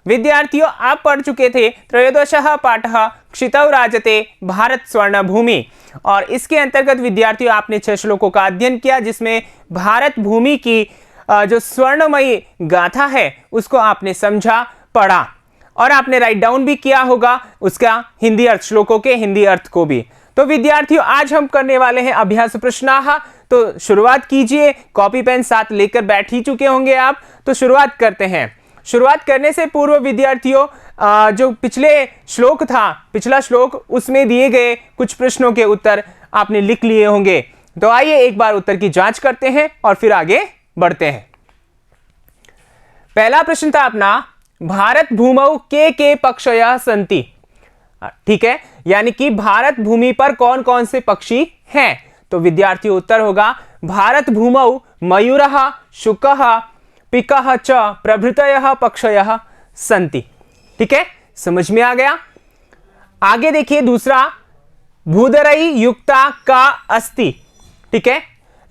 विद्यार्थियों आप पढ़ चुके थे त्रयोदशः पाठः क्षितौ राजते भारत स्वर्ण भूमि, और इसके अंतर्गत विद्यार्थियों आपने 6 श्लोकों का अध्ययन किया जिसमें भारत भूमि की जो स्वर्णमयी गाथा है उसको आपने समझा, पढ़ा, और आपने राइट डाउन भी किया होगा उसका हिंदी अर्थ, श्लोकों के हिंदी अर्थ को भी। तो विद्यार्थियों आज हम करने वाले हैं अभ्यास प्रश्नाह। तो शुरुआत कीजिए, कॉपी पेन साथ लेकर बैठ ही चुके होंगे आप, तो शुरुआत करते हैं। शुरुआत करने से पूर्व विद्यार्थियों जो पिछले श्लोक था, पिछला श्लोक, उसमें दिए गए कुछ प्रश्नों के उत्तर आपने लिख लिए होंगे। तो आइए एक बार उत्तर की जांच करते हैं और फिर आगे बढ़ते हैं। पहला प्रश्न था अपना, भारत भूमौ के पक्षयः सन्ति। ठीक है, यानी कि भारत भूमि पर कौन कौन से पक्षी हैं। तो विद्यार्थी उत्तर होगा भारत भूमौ मयूरः शुकः पिकः च प्रभृतयः पक्षयः सन्ति। ठीक है, समझ में आ गया। आगे देखिए दूसरा, भूधरई युक्ता का अस्ति। ठीक है,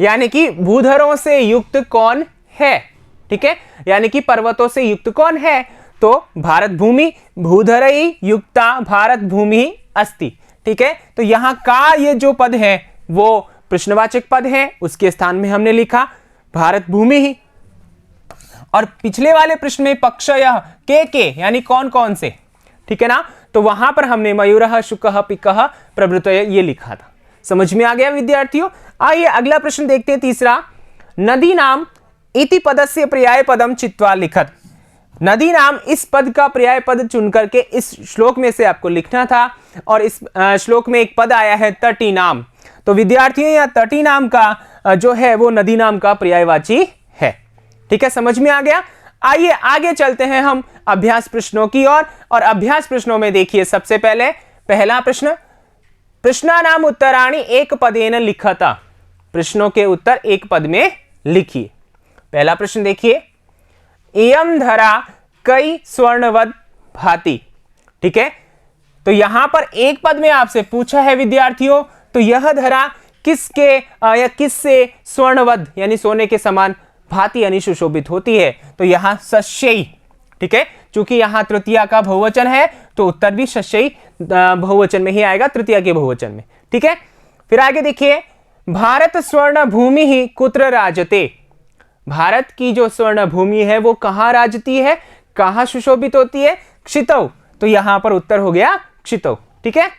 यानी कि भूधरों से युक्त कौन है। ठीक है, यानी कि पर्वतों से युक्त कौन है। तो भारत भूमि भूधरई युक्ता भारत भूमि अस्ति। ठीक है, तो यहां का ये जो पद है वो प्रश्नवाचक पद है, उसके स्थान में हमने लिखा भारत भूमि ही। और पिछले वाले प्रश्न में पक्षयः के यानी कौन कौन से, ठीक है ना, तो वहां पर हमने मयूरः शुकः पिकः प्रभृतय ये लिखा था। समझ में आ गया विद्यार्थियों। आइए अगला प्रश्न देखते हैं, तीसरा, नदी नाम इति पदस्य पर्याय पदम चित्वा लिखत। नदी नाम इस पद का पर्याय पद चुन करके इस श्लोक में से आपको लिखना था, और इस श्लोक में एक पद आया है तटी नाम। तो विद्यार्थियों यहाँ तटी नाम का जो है वो नदी नाम का पर्यायवाची है। ठीक है, समझ में आ गया। आइए आगे चलते हैं हम अभ्यास प्रश्नों की ओर, और अभ्यास प्रश्नों में देखिए सबसे पहले पहला प्रश्न, प्रश्नानाम उत्तराणि एक पदेन लिखता। प्रश्नों के उत्तर एक पद में लिखिए। पहला प्रश्न देखिए, इयं धरा कई स्वर्णवद भाति। ठीक है, तो यहां पर एक पद में आपसे पूछा है विद्यार्थियों, तो यह धरा किसके या किससे स्वर्णवद यानी सोने के समान भाति यानी सुशोभित होती है। तो यहां शस्यई। ठीक है, चूंकि यहां तृतीया का बहुवचन है तो उत्तर भी शस्यई बहुवचन में ही आएगा, तृतीया के बहुवचन में। ठीक है, फिर आगे देखिए, भारत स्वर्ण भूमि ही कुत्र राजते। भारत की जो स्वर्ण भूमि है वो कहां राजती है, कहां सुशोभित होती है, क्षितौ। तो यहां पर उत्तर हो गया क्षितौ। ठीक है,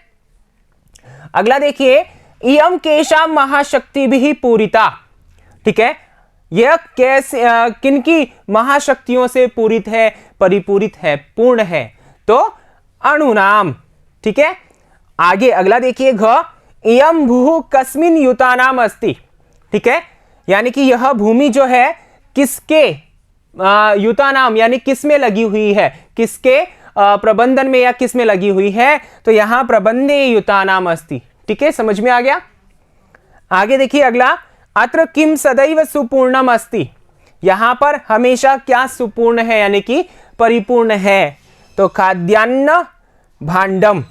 अगला देखिए, इयं केशाम महाशक्ति भी पूरिता। ठीक है, यह कैसे किनकी महाशक्तियों से पूरित है, परिपूरित है, पूर्ण है। तो अणुनाम। ठीक है, आगे अगला देखिए, घ इयं भूः कस्मिन् युतानाम अस्ति। ठीक है, यानी कि यह भूमि जो है किसके युतानाम यानी किस में लगी हुई है, किसके प्रबंधन में या किस में लगी हुई है। तो यहां प्रबंधे युतानाम अस्ति। ठीक है, समझ में आ गया। आगे देखिए अगला, अत्र किम सदैव सुपूर्णम अस्ति। यहां पर हमेशा क्या सुपूर्ण है यानी कि परिपूर्ण है। तो खाद्यान्न भांडम।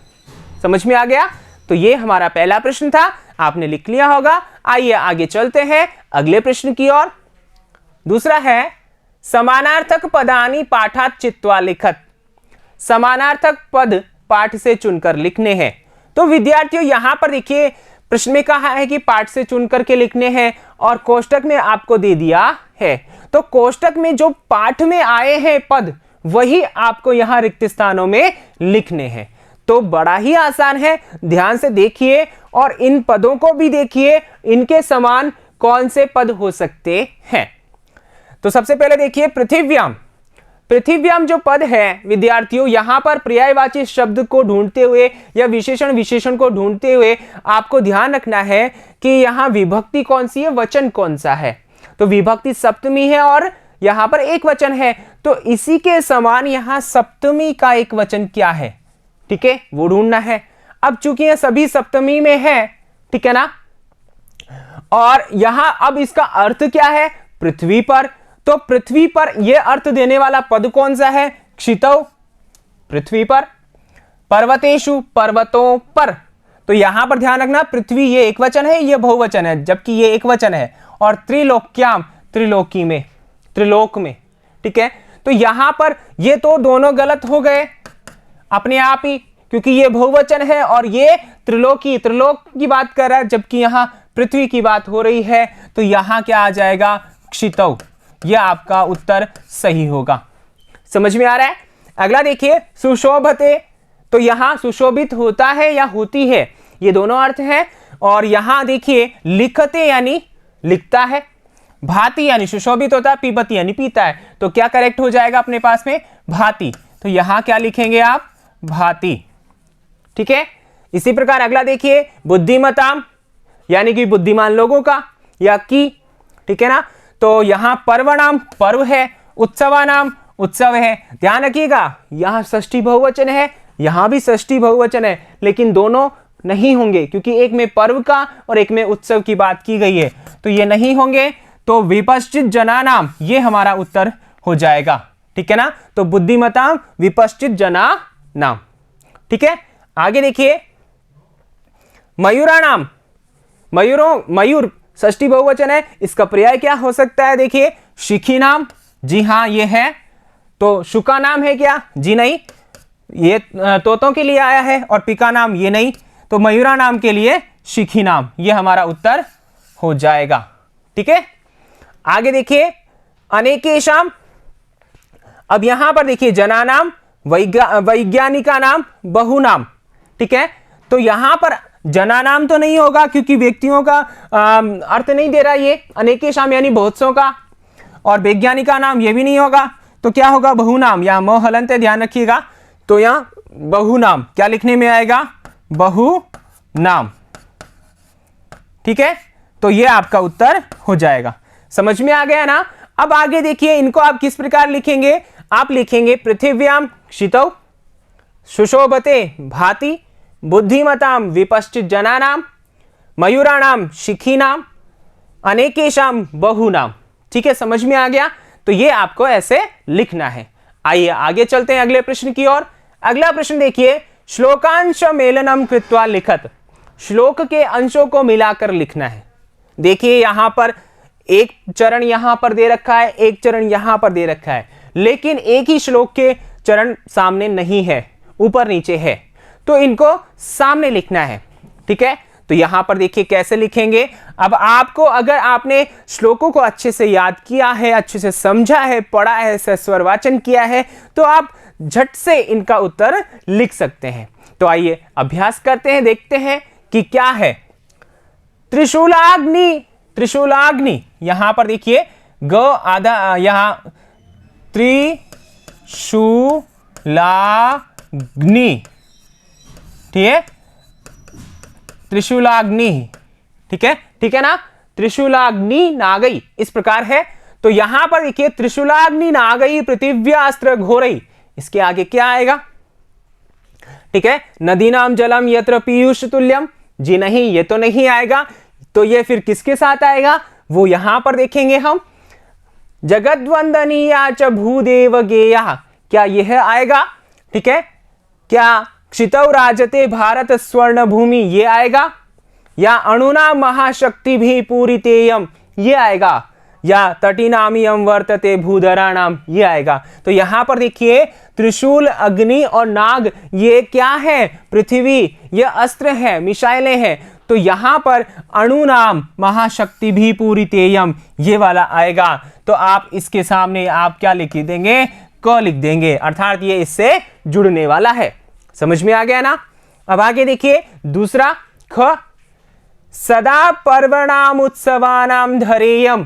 समझ में आ गया। तो ये हमारा पहला प्रश्न था, आपने लिख लिया होगा। आइए आगे चलते हैं अगले प्रश्न की ओर। दूसरा है, समानार्थक पदानि पाठात् चित्वा लिखत। समानार्थक पद पाठ से चुनकर लिखने हैं। तो विद्यार्थियों यहां पर देखिए प्रश्न में कहा है कि पाठ से चुन करके लिखने हैं, और कोष्टक में आपको दे दिया है। तो कोष्टक में जो पाठ में आए हैं पद वही आपको यहां रिक्त स्थानों में लिखने हैं। तो बड़ा ही आसान है, ध्यान से देखिए और इन पदों को भी देखिए, इनके समान कौन से पद हो सकते हैं। तो सबसे पहले देखिए, पृथिव्याम। पृथिव्याम जो पद है विद्यार्थियों, यहां पर पर्यायवाची शब्द को ढूंढते हुए या विशेषण को ढूंढते हुए आपको ध्यान रखना है कि यहां विभक्ति कौन सी है, वचन कौन सा है। तो विभक्ति सप्तमी है और यहां पर एक वचन है, तो इसी के समान यहां सप्तमी का एक वचन क्या है, ठीक है, वो ढूंढना है। अब चूंकि यह सभी सप्तमी में है, ठीक है ना, और यहां अब इसका अर्थ क्या है, पृथ्वी पर। तो पृथ्वी पर यह अर्थ देने वाला पद कौन सा है, क्षितौ, पृथ्वी पर। पर्वतेषु, पर्वतों पर। तो यहां पर ध्यान रखना, पृथ्वी ये एक वचन है, ये बहुवचन है, जबकि ये एक वचन है। और त्रिलोक्याम, त्रिलोकी में, त्रिलोक में, ठीक है। तो यहां पर ये तो दोनों गलत हो गए अपने आप ही, क्योंकि ये बहुवचन है और ये त्रिलोक की बात कर रहा है, जबकि यहां पृथ्वी की बात हो रही है। तो यहां क्या आ जाएगा? क्षितौ। यह आपका उत्तर सही होगा। समझ में आ रहा है? अगला देखिए, सुशोभते। तो यहां सुशोभित होता है या होती है, ये दोनों अर्थ है। और यहां देखिए लिखते यानी लिखता है, भांति यानी सुशोभित होता है, पीबती यानी पीता है। तो क्या करेक्ट हो जाएगा अपने पास में? भांति। तो यहां क्या लिखेंगे आप? भांति। ठीक है। इसी प्रकार अगला देखिए, बुद्धिमताम यानी कि बुद्धिमान लोगों का या की, ठीक है ना। तो यहां पर्वनाम पर्व है, उत्सवानाम उत्सव है। ध्यान रखिएगा यहां षष्ठी बहुवचन है, यहां भी षष्ठी बहुवचन है, लेकिन दोनों नहीं होंगे क्योंकि एक में पर्व का और एक में उत्सव की बात की गई है, तो ये नहीं होंगे। तो विपश्चित जना नाम, ये हमारा उत्तर हो जाएगा। ठीक है ना। तो बुद्धिमताम विपश्चित जना नाम। ठीक है। आगे देखिए, मयूरा नाम। मयूर षष्ठी बहुवचन है, इसका पर्याय क्या हो सकता है? देखिए, शिखी नाम। जी हां ये है। तो शुका नाम है क्या? जी नहीं, ये तोतों के लिए आया है। और पिका नाम, ये नहीं। तो मयूरा नाम के लिए शिखी नाम, ये हमारा उत्तर हो जाएगा। ठीक है। आगे देखिए, अनेकेशाम। अब यहां पर देखिए, जना नाम, वैज्ञानिका नाम, बहु नाम। ठीक है। तो यहां पर जना नाम तो नहीं होगा क्योंकि व्यक्तियों का अर्थ नहीं दे रहा ये। अनेकेशाम यानी बहुत सौ का। और वैज्ञानिका नाम ये भी नहीं होगा। तो क्या होगा? बहु नाम। या म हलंत है, ध्यान रखिएगा। तो यहां बहु नाम क्या लिखने में आएगा? बहु नाम। ठीक है। तो ये आपका उत्तर हो जाएगा। समझ में आ गया ना। अब आगे देखिए, इनको आप किस प्रकार लिखेंगे? आप लिखेंगे पृथिव्याम क्षितौ, सुशोभते भाति, बुद्धिमताम विपश्चित जनानाम, मयूराणाम शिखीनाम, अनेकेशाम बहुनाम। ठीक है, समझ में आ गया। तो ये आपको ऐसे लिखना है। आइए आगे चलते हैं अगले प्रश्न की ओर। अगला प्रश्न देखिए, श्लोकांश मेलनम कृत्वा लिखत। श्लोक के अंशों को मिलाकर लिखना है। देखिए यहां पर एक चरण यहां पर दे रखा है, एक चरण यहां पर दे रखा है, लेकिन एक ही श्लोक के चरण सामने नहीं है, ऊपर नीचे है। तो इनको सामने लिखना है। ठीक है। तो यहां पर देखिए कैसे लिखेंगे। अब आपको, अगर आपने श्लोकों को अच्छे से याद किया है, अच्छे से समझा है, पढ़ा है, स्वर वाचन किया है, तो आप झट से इनका उत्तर लिख सकते हैं। तो आइए अभ्यास करते हैं, देखते हैं कि क्या है। त्रिशूलाग्नि। त्रिशूलाग्नि यहां पर देखिए ग आधा, यहां त्रिशूलाग्नि। ठीक है, त्रिशूलाग्नि। ठीक है, ठीक है ना। त्रिशूलाग्नि नागई इस प्रकार है। तो यहां पर देखिए, त्रिशूलाग्नि नागई पृथिव्यास्त्र घोरई, इसके आगे क्या आएगा? ठीक है, नदीनाम जलम यत्र पीयूष तुल्यम। जी नहीं, ये तो नहीं आएगा। तो ये फिर किसके साथ आएगा? वो यहां पर देखेंगे हम, जगद्वंदनीया च भूदेव गेया। क्या यह आएगा? ठीक है। क्या क्षितौ राजते भारत स्वर्ण भूमि, ये आएगा? या अणुना महाशक्ति भी पूरितेयम, ये आएगा? या तटीनामियम वर्तते भूधराणाम, ये आएगा? तो यहां पर देखिए, त्रिशूल, अग्नि और नाग, ये क्या है? पृथ्वी, ये अस्त्र है, मिसाइलें हैं। तो यहां पर अणुनाम महाशक्ति भी पूरितेयम, ये वाला आएगा। तो आप इसके सामने आप क्या लिख देंगे? क लिख देंगे, अर्थात ये इससे जुड़ने वाला है। समझ में आ गया ना। अब आगे देखिए, दूसरा ख, सदा पर्वणाम उत्सवानाम धरेयम।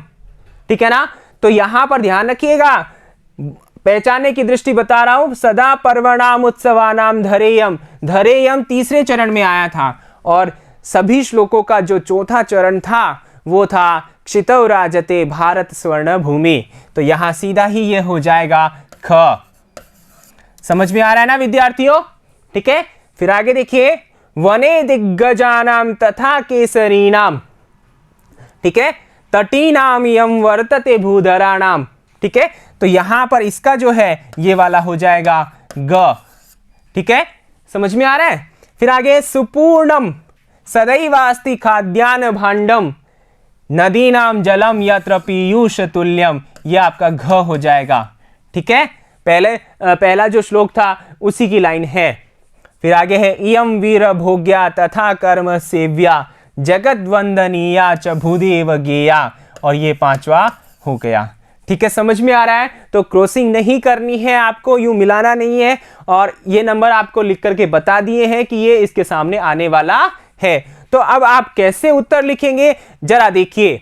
ठीक है ना। तो यहां पर ध्यान रखिएगा, पहचानने की दृष्टि बता रहा हूं। सदा पर्वणाम उत्सवानाम धरेयम। धरेयम तीसरे चरण में आया था, और सभी श्लोकों का जो चौथा चरण था वो था क्षितौ राजते भारत स्वर्ण भूमि। तो यहां सीधा ही ये हो जाएगा ख। समझ में आ रहा है ना विद्यार्थियों? ठीक है। फिर आगे देखिए, वने दिग्गजानाम तथा केसरीनाम। ठीक है, तटीनाम यम वर्तते भूधराणाम। ठीक है। तो यहां पर इसका जो है ये वाला हो जाएगा ग। ठीक है, समझ में आ रहा है। फिर आगे, सुपूर्णम सदैवास्ति खाद्यान्न भांडम, नदीनाम जलम यत्र पीयूष तुल्यम, यह आपका घ हो जाएगा। ठीक है, पहला जो श्लोक था उसी की लाइन है। फिर आगे है इयम वीर भोग्या तथा कर्म सेव्या जगत वंदनीया च भूदेव गेया, और ये पांचवा हो गया। ठीक है, समझ में आ रहा है? तो क्रॉसिंग नहीं करनी है आपको, यूं मिलाना नहीं है, और ये नंबर आपको लिख करके बता दिए हैं कि ये इसके सामने आने वाला है। तो अब आप कैसे उत्तर लिखेंगे जरा देखिए।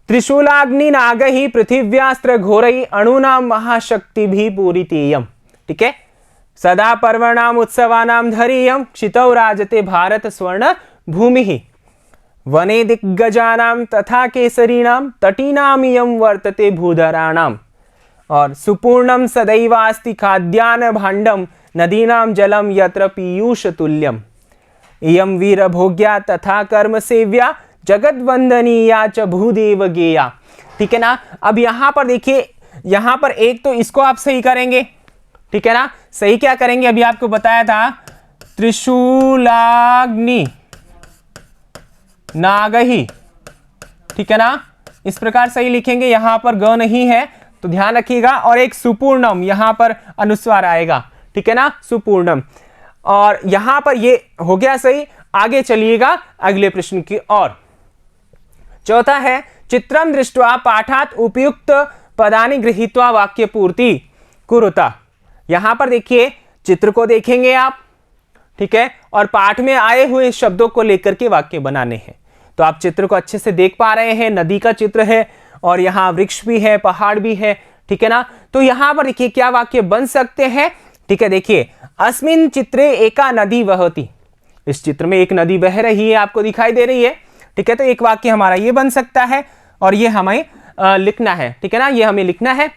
त्रिशूलाग्नि नागहि पृथिव्यास्त्र घोरई अणुनाम महाशक्ति भी पूरी तेयम। ठीक है, सदा पर्वणाम उत्सवानाम धरियम क्षितौ राजते भारत स्वर्ण भूमि वने दिग्गजानाम तथा केसरीणाम तटीनाम इयं वर्तते भूधराणाम, और सुपूर्णम सदैवास्ति खाद्यान्न भाण्डम नदीनाम जलम यत्र पीयूष तुल्यम इयं वीर भोग्या तथा कर्म सेव्या जगत वंदनीया च भूदेव गेया। ठीक है ना। अब यहां पर देखिए, यहां पर एक तो इसको आप सही करेंगे, ठीक है ना। सही क्या करेंगे, अभी आपको बताया था त्रिशूलाग्नि नागहि, ठीक है ना, इस प्रकार सही लिखेंगे। यहां पर ग नहीं है तो ध्यान रखिएगा, और एक सुपूर्णम यहां पर अनुस्वार आएगा, ठीक है ना, सुपूर्णम, और यहां पर ये हो गया सही। आगे चलिएगा अगले प्रश्न की ओर। चौथा है चित्रम दृष्ट्वा पाठात उपयुक्त पदानि गृहीत्वा वाक्य पूर्ति कुरुता। यहां पर देखिए, चित्र को देखेंगे आप, ठीक है, और पाठ में आए हुए शब्दों को लेकर के वाक्य बनाने हैं। तो आप चित्र को अच्छे से देख पा रहे हैं, नदी का चित्र है और यहां वृक्ष भी है, पहाड़ भी है, ठीक है ना। तो यहां पर देखिए क्या वाक्य बन सकते हैं, ठीक है। देखिए, अस्मिन चित्रे एका नदी वहति, इस चित्र में एक नदी बह रही है, आपको दिखाई दे रही है, ठीक है। तो एक वाक्य हमारा ये बन सकता है, और ये हमें लिखना है, ठीक है ना, ये हमें लिखना है।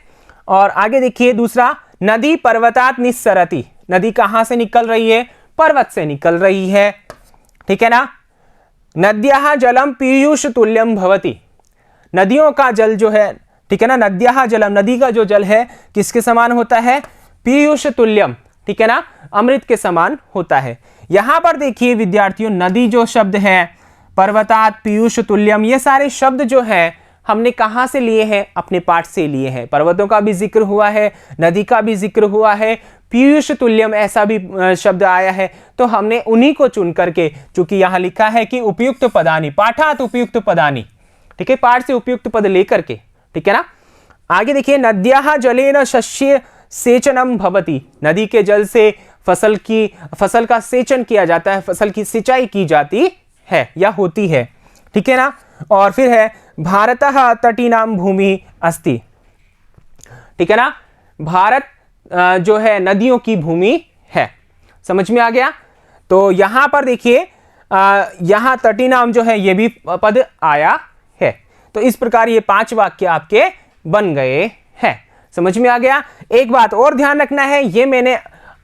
और आगे देखिए दूसरा, नदी पर्वतात निस्सरति, नदी कहां से निकल रही है, पर्वत से निकल रही है, ठीक है ना। नद्याः जलम पीयूष तुल्यम भवति, नदियों का जल जो है, ठीक है ना, नद्याः जलम, नदी का जो जल है किसके समान होता है, पीयूष तुल्यम, ठीक है ना, अमृत के समान होता है। यहां पर देखिए विद्यार्थियों, नदी जो शब्द है, पर्वतात, पीयूष तुल्यम, ये सारे शब्द जो है हमने कहां से लिए हैं, अपने पाठ से लिए हैं। पर्वतों का भी जिक्र हुआ है, नदी का भी जिक्र हुआ है, पीयूष तुल्यम ऐसा भी शब्द आया है, तो हमने उन्हीं को चुन करके, चूंकि यहां लिखा है कि उपयुक्त पदानी, पाठात उपयुक्त पदानी, ठीक है, पाठ से उपयुक्त पद लेकर के, ठीक है ना। आगे देखिए, नद्याः जलेन शस्य सेचनम भवति, नदी के जल से फसल का सेचन किया जाता है, फसल की सिंचाई की जाती है या होती है, ठीक है ना। और फिर है भारतः तटीनाम भूमि अस्ति, ठीक है ना, भारत जो है नदियों की भूमि है। समझ में आ गया। तो यहां पर देखिए, यहां तटीनाम जो है ये भी पद आया है। तो इस प्रकार ये 5 वाक्य आपके बन गए हैं। समझ में आ गया। एक बात और ध्यान रखना है, ये मैंने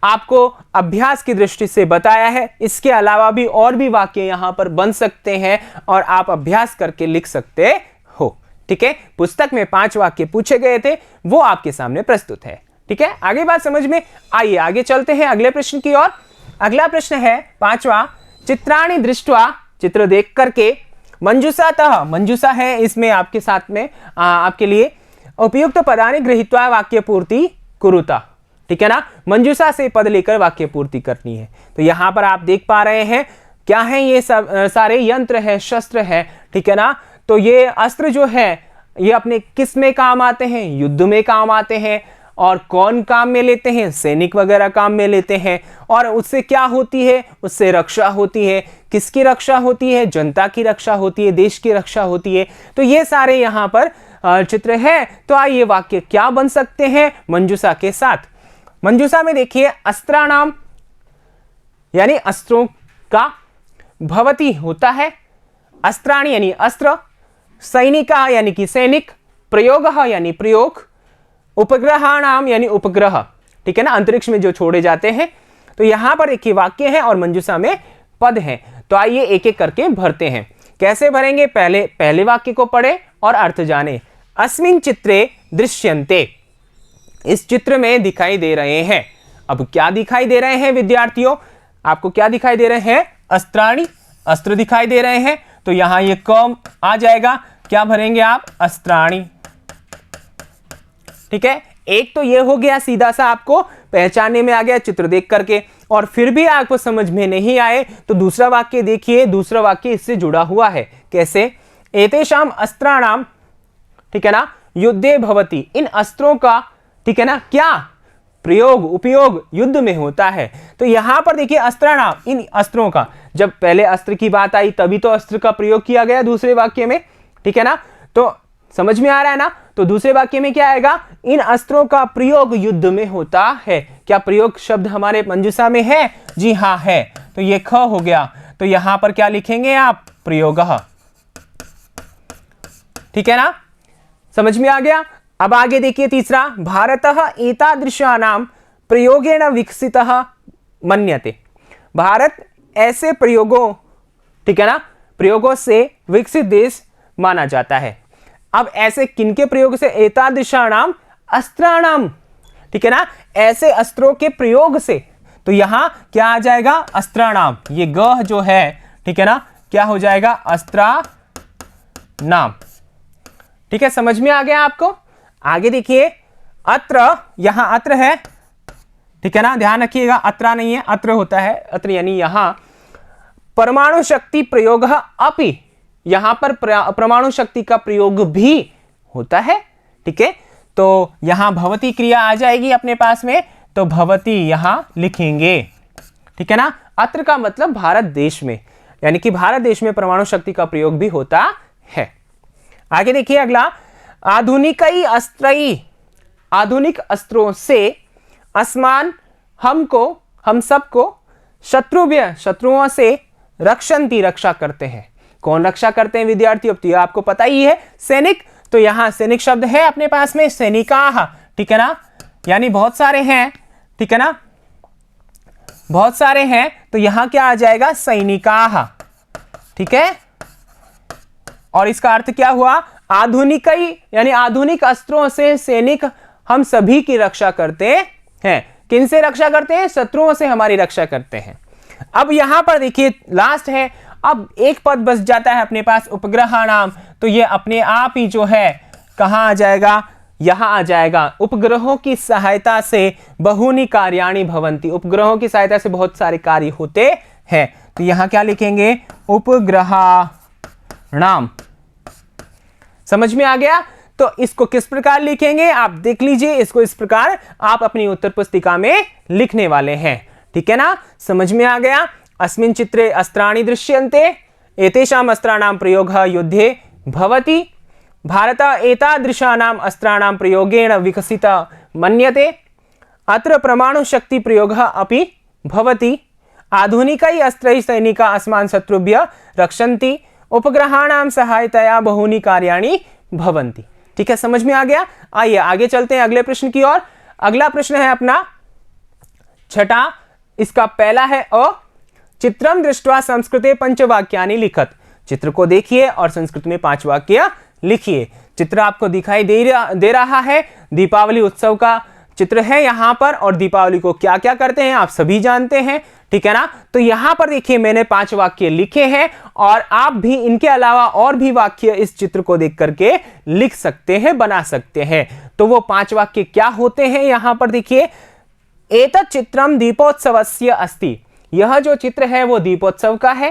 आपको अभ्यास की दृष्टि से बताया है, इसके अलावा भी और भी वाक्य यहां पर बन सकते हैं और आप अभ्यास करके लिख सकते हो, ठीक है। पुस्तक में 5 वाक्य पूछे गए थे, वो आपके सामने प्रस्तुत है, ठीक है। आगे बात समझ में। आइए आगे चलते हैं अगले प्रश्न की ओर। अगला प्रश्न है 5वां, चित्राणि दृष्ट्वा, चित्र देख करके, मंजूषातः, मंजूषा है इसमें आपके साथ में आपके लिए, उपयुक्त पदानि गृहीत्वा वाक्य पूर्ति कुरुता, ठीक है ना। मंजूषा से पद लेकर वाक्य पूर्ति करनी है। तो यहां पर आप देख पा रहे हैं क्या है, ये सब सारे यंत्र है, शस्त्र है, ठीक है ना। तो ये अस्त्र जो है ये अपने किस में काम आते हैं, युद्ध में काम आते हैं। और कौन काम में लेते हैं, सैनिक वगैरह काम में लेते हैं। और उससे क्या होती है, उससे रक्षा होती है। किसकी रक्षा होती है, जनता की रक्षा होती है, देश की रक्षा होती है। तो ये सारे यहां पर चित्र है। तो आइए वाक्य क्या बन सकते हैं मंजूषा के साथ। मंजूषा में देखिए, अस्त्राणाम यानी अस्त्रों का, भवति होता है, अस्त्राणि यानी अस्त्र, सैनिका यानी कि सैनिक, प्रयोगः यानी प्रयोग, उपग्रहाणाम यानी उपग्रह, ठीक है ना, अंतरिक्ष में जो छोड़े जाते हैं। तो यहां पर एक ही वाक्य है और मंजूषा में पद है। तो आइए एक एक करके भरते हैं। कैसे भरेंगे, पहले वाक्य को पढ़े और अर्थ जाने। अस्मिन चित्रे दृश्यन्ते, इस चित्र में दिखाई दे रहे हैं। अब क्या दिखाई दे रहे हैं विद्यार्थियों, आपको क्या दिखाई दे रहे हैं, अस्त्राणि, अस्त्र दिखाई दे रहे हैं। तो यहां ये कम आ जाएगा, क्या भरेंगे आप, अस्त्राणि, ठीक है। एक तो ये हो गया, सीधा सा आपको पहचानने में आ गया चित्र देख करके, और फिर भी आपको समझ में नहीं आए तो दूसरा वाक्य देखिए, दूसरा वाक्य इससे जुड़ा हुआ है। कैसे? एतेषाम अस्त्राणाम, ठीक है ना, युद्धे भवति, इन अस्त्रों का, ठीक है ना, क्या प्रयोग, उपयोग युद्ध में होता है। तो यहां पर देखिए अस्त्राणाम, इन अस्त्रों का, जब पहले अस्त्र की बात आई तभी तो अस्त्र का प्रयोग किया गया दूसरे वाक्य में, ठीक है ना, तो समझ में आ रहा है ना। तो दूसरे वाक्य में क्या आएगा? इन अस्त्रों का प्रयोग युद्ध में होता है। क्या प्रयोग शब्द हमारे मंजूषा में है? जी हाँ है। तो ये ख हो गया, तो यहां पर क्या लिखेंगे आप? प्रयोगः, ठीक है ना, समझ में आ गया। अब आगे देखिए तीसरा, भारतः एतादृशानां प्रयोगेण विकसितः मन्यते। भारत ऐसे प्रयोगों, ठीक है ना, प्रयोगों से विकसित देश माना जाता है। अब ऐसे किनके प्रयोग से? एतादृशानां अस्त्राणाम, ठीक है ना, ऐसे अस्त्रों के प्रयोग से। तो यहां क्या आ जाएगा? अस्त्राणाम, ये ग जो है, ठीक है ना, क्या हो जाएगा? अस्त्राणाम, ठीक है, समझ में आ गया आपको। आगे देखिए, अत्र, यहां अत्र है, ठीक है ना, ध्यान रखिएगा, अत्रा नहीं है, अत्र होता है, अत्र यानी यहां। परमाणु शक्ति प्रयोग अपि, यहां पर परमाणु शक्ति का प्रयोग भी होता है, ठीक है। तो यहां भवती क्रिया आ जाएगी अपने पास में, तो भवती यहां लिखेंगे, ठीक है ना। अत्र का मतलब भारत देश में, यानी कि भारत देश में परमाणु शक्ति का प्रयोग भी होता है। आगे देखिए अगला, आधुनिकई अस्त्रई, आधुनिक अस्त्रों से अस्मान, हमको, हम सबको, शत्रुभ्य, शत्रुओं से, रक्षन्ति, रक्षा करते हैं। कौन रक्षा करते हैं विद्यार्थियों? तो आपको पता ही है, सैनिक। तो यहां सैनिक शब्द है अपने पास में, सैनिकाः, ठीक है ना, यानी बहुत सारे हैं, ठीक है ना, बहुत सारे हैं, तो यहां क्या आ जाएगा? सैनिकाः, ठीक है। और इसका अर्थ क्या हुआ? आधुनिकई, यानी आधुनिक अस्त्रों से सैनिक हम सभी की रक्षा करते हैं। किन से रक्षा करते हैं? शत्रुओं से हमारी रक्षा करते हैं। अब यहां पर देखिए लास्ट है, अब एक पद बच जाता है अपने पास, उपग्रहाणाम। तो ये अपने आप ही जो है कहां आ जाएगा? यहां आ जाएगा। उपग्रहों की सहायता से बहुनी कार्याणि भवन्ति, उपग्रहों की सहायता से बहुत सारे कार्य होते हैं। तो यहां क्या लिखेंगे? उपग्रहाणाम। समझ में आ गया? तो इसको किस प्रकार लिखेंगे आप देख लीजिए, इसको इस प्रकार आप अपनी उत्तर पुस्तिका में लिखने वाले हैं, ठीक है ना। समझ में आ गया? अस्मिन् चित्रे अस्त्राणि दृश्यन्ते, एतेषाम् अस्त्राणां प्रयोगः युद्धे भवति, भारत एतादृशानाम् अस्त्राणां प्रयोगेण विकसितः मन्यते, अत्र परमाणु शक्ति प्रयोगः अपि भवति, आधुनिकै अस्त्रैः सैनिकाः अस्मान् शत्रुभ्यः रक्षन्ति, उपग्रहाणां सहायतया बहुनि कार्याणि भवन्ति। ठीक है, समझ में आ गया? आइए आगे चलते हैं अगले प्रश्न की ओर। अगला प्रश्न है अपना छठा, इसका पहला है अ, चित्रम दृष्ट्वा संस्कृते पंचवाक्यानि लिखत। चित्र को देखिए और संस्कृत में 5 वाक्य लिखिए। चित्र आपको दिखाई दे रहा है, दीपावली उत्सव का चित्र है यहाँ पर, और दीपावली को क्या क्या करते हैं आप सभी जानते हैं, ठीक है ना। तो यहाँ पर देखिए मैंने 5 वाक्य लिखे हैं, और आप भी इनके अलावा और भी वाक्य इस चित्र को देख करके लिख सकते हैं, बना सकते हैं। तो वो 5 वाक्य क्या होते हैं यहाँ पर देखिए, एतत् चित्रम दीपोत्सवस्य अस्ति, यह जो चित्र है वो दीपोत्सव का है,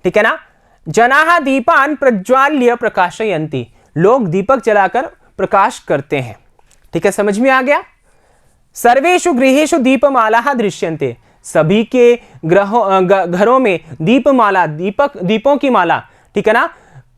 ठीक है ना। जनाः दीपान प्रज्वाल्य प्रकाशयन्ति, लोग दीपक जलाकर प्रकाश करते हैं, ठीक है, समझ में आ गया। सर्वेषु गृहेषु दीपमालाः दृश्यन्ते, सभी के घरों में दीपमाला, दीपों की माला, ठीक है ना,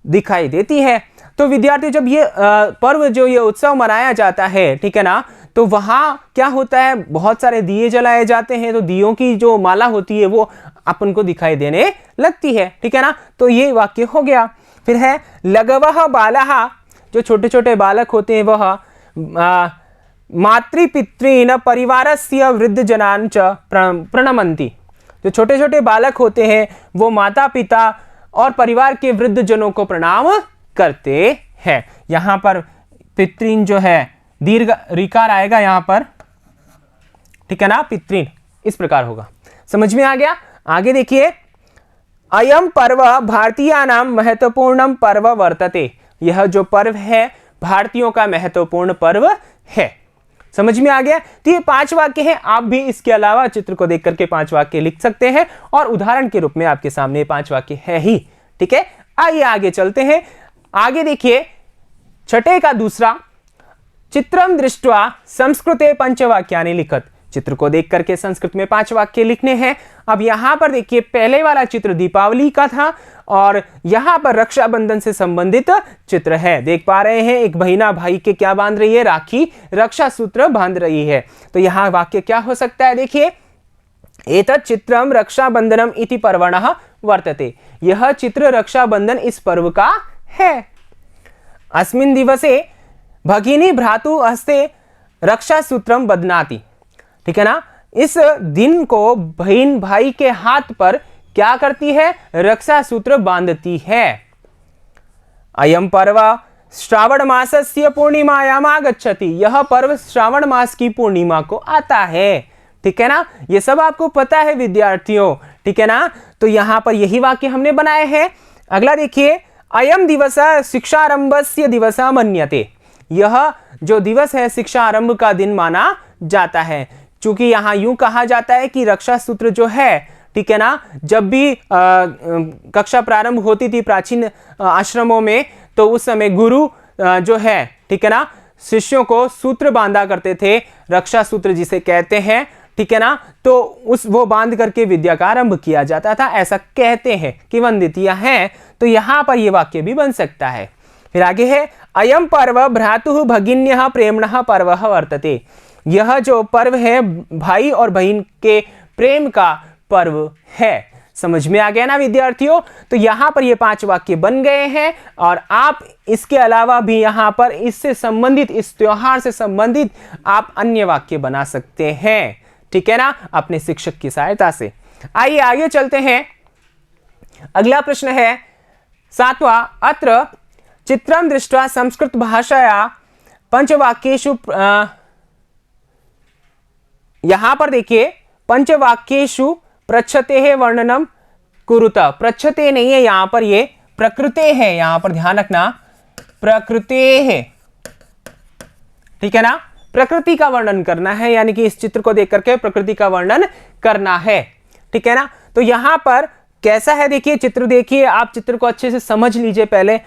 दिखाई देती है। तो विद्यार्थी जब ये पर्व, जो ये उत्सव मनाया जाता है, ठीक है ना, तो वहां क्या होता है, बहुत सारे दिए जलाए जाते हैं, तो दियों की जो माला होती है वो अपन को दिखाई देने लगती है, ठीक है ना। तो ये वाक्य हो गया। फिर है लघवः बालः, जो छोटे छोटे बालक होते हैं वह मातृपितॄन् परिवारस्य वृद्धजनान् च प्रणमन्ति, जो छोटे छोटे बालक होते हैं वो माता पिता और परिवार के वृद्ध जनों को प्रणाम करते हैं। यहां पर पितृन जो है दीर्घ ऋकार आएगा यहाँ पर, ठीक है ना, पितृन इस प्रकार होगा। समझ में आ गया? आगे देखिए, अयम पर्व भारतीयानां महत्वपूर्णम पर्व वर्तते, यह जो पर्व है भारतीयों का महत्वपूर्ण पर्व है, समझ में आ गया? तो ये 5 वाक्य हैं। आप भी इसके अलावा चित्र को देख करके 5 वाक्य लिख सकते हैं और उदाहरण के रूप में आपके सामने 5 वाक्य है ही। ठीक है, आइए आगे चलते हैं। आगे देखिए छठे का दूसरा, चित्रम दृष्ट्वा संस्कृते पंचवाक्यानि लिखत। चित्र को देख करके संस्कृत में 5 वाक्य लिखने हैं। अब यहां पर देखिए पहले वाला चित्र दीपावली का था और यहां पर रक्षाबंधन से संबंधित चित्र है। देख पा रहे हैं एक बहिना भाई के क्या बांध रही है, राखी, रक्षा सूत्र बांध रही है। तो यहां वाक्य क्या हो सकता है, देखिए एतत् चित्रम रक्षाबंधनम इति पर्वणः वर्तते। यह चित्र रक्षाबंधन इस पर्व का है। अस्मिन् दिवसे भगिनी भ्रातु हस्ते रक्षा सूत्रम बध्नाति। ठीक है ना, इस दिन को बहन भाई के हाथ पर क्या करती है, रक्षा सूत्र बांधती है। अयम पर्व श्रावण मासस्य पूर्णिमायाम आगच्छति। यह पर्व श्रावण मास की पूर्णिमा को आता है। ठीक है ना, ये सब आपको पता है विद्यार्थियों। ठीक है ना, तो यहां पर यही वाक्य हमने बनाए हैं। अगला देखिए, अयम दिवस शिक्षारंभस्य दिवस मन्यते। यह जो दिवस है शिक्षा आरंभ का दिन माना जाता है। चूंकि यहां यूं कहा जाता है कि रक्षा सूत्र जो है, ठीक है ना, जब भी कक्षा प्रारंभ होती थी प्राचीन आश्रमों में, तो उस समय गुरु जो है, ठीक है ना, शिष्यों को सूत्र बांधा करते थे, रक्षा सूत्र जिसे कहते हैं। ठीक है ना, तो वो बांध करके विद्या का आरंभ किया जाता था, ऐसा कहते हैं कि वंदितियां हैं। तो यहां पर यह वाक्य भी बन सकता है। फिर आगे है, अयम पर्व भ्रातुः भगिन्यः प्रेम्णः पर्व वर्तते। यह जो पर्व है भाई और बहन के प्रेम का पर्व है। समझ में आ गया ना विद्यार्थियों? तो यहां पर ये 5 वाक्य बन गए हैं और आप इसके अलावा भी यहां पर इससे संबंधित, इस त्योहार से संबंधित आप अन्य वाक्य बना सकते हैं। ठीक है ना, अपने शिक्षक की सहायता से। आइए आगे चलते हैं। अगला प्रश्न है 7वां, अत्र चित्रम दृष्ट्वा संस्कृत भाषाया पंचवाक्येषु। यहां पर देखिए पंचवाक्येषु पृच्छते वर्णनम कुरुता। पृच्छते नहीं है, यहां पर ये प्रकृते है। यहां पर ध्यान रखना, प्रकृते है। ठीक है ना, प्रकृति का वर्णन करना है, यानी कि इस चित्र को देख करके प्रकृति का वर्णन करना है। ठीक है ना, तो यहां पर कैसा है देखिए चित्र, देखिए आप चित्र को अच्छे से समझ लीजिए। पहले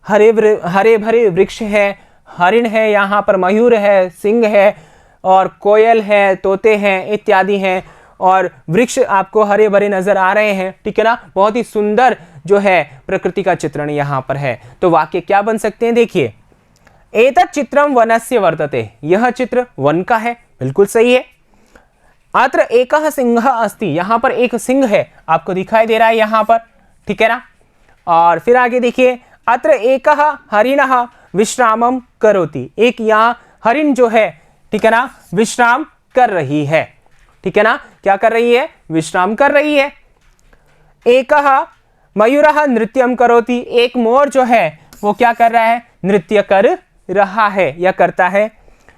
हरे भरे वृक्ष है, हरिण है, यहां पर मयूर है, सिंह है और कोयल है, तोते हैं इत्यादि हैं, और वृक्ष आपको हरे भरे नजर आ रहे हैं। ठीक है ना, बहुत ही सुंदर जो है प्रकृति का चित्रण यहां पर है। तो वाक्य क्या बन सकते हैं, देखिए एतत् चित्रम वनस्य वर्तते। यह चित्र वन का है, बिल्कुल सही है। अत्र एकः सिंहः अस्ति। यहां पर एक सिंह है, आपको दिखाई दे रहा है यहां पर। ठीक है ना, और फिर आगे देखिए, अत्र एकः हरिणः विश्रामम करोति। एक यहां हरिण जो है, ठीक है ना, विश्राम कर रही है। ठीक है ना, क्या कर रही है, विश्राम कर रही है। एकः मयूरः नृत्यम करोति। एक मोर जो है वो क्या कर रहा है, नृत्य कर रहा है या करता है।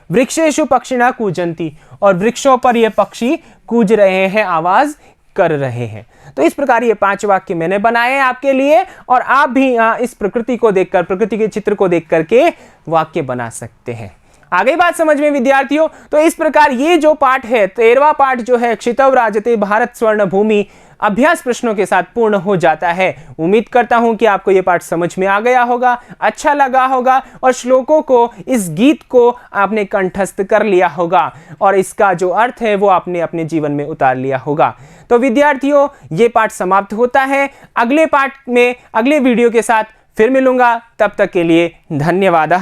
वृक्षेषु पक्षिणः कूजन्ति। और वृक्षों पर ये पक्षी कूज रहे हैं, आवाज कर रहे हैं। तो इस प्रकार ये 5 वाक्य मैंने बनाए हैं आपके लिए, और आप भी इस प्रकृति को देखकर, प्रकृति के चित्र को देख करके वाक्य बना सकते हैं। आगे बात समझ में विद्यार्थियों? तो इस प्रकार ये जो पाठ है, 13वां पाठ जो है क्षितव राजते भारत स्वर्ण भूमि, अभ्यास प्रश्नों के साथ पूर्ण हो जाता है। उम्मीद करता हूं कि आपको ये पाठ समझ में आ गया होगा, अच्छा लगा होगा, और श्लोकों को, इस गीत को आपने कंठस्थ कर लिया होगा, और इसका जो अर्थ है वो आपने अपने जीवन में उतार लिया होगा। तो विद्यार्थियों, ये पाठ समाप्त होता है। अगले पाठ में अगले वीडियो के साथ फिर मिलूंगा, तब तक के लिए धन्यवाद।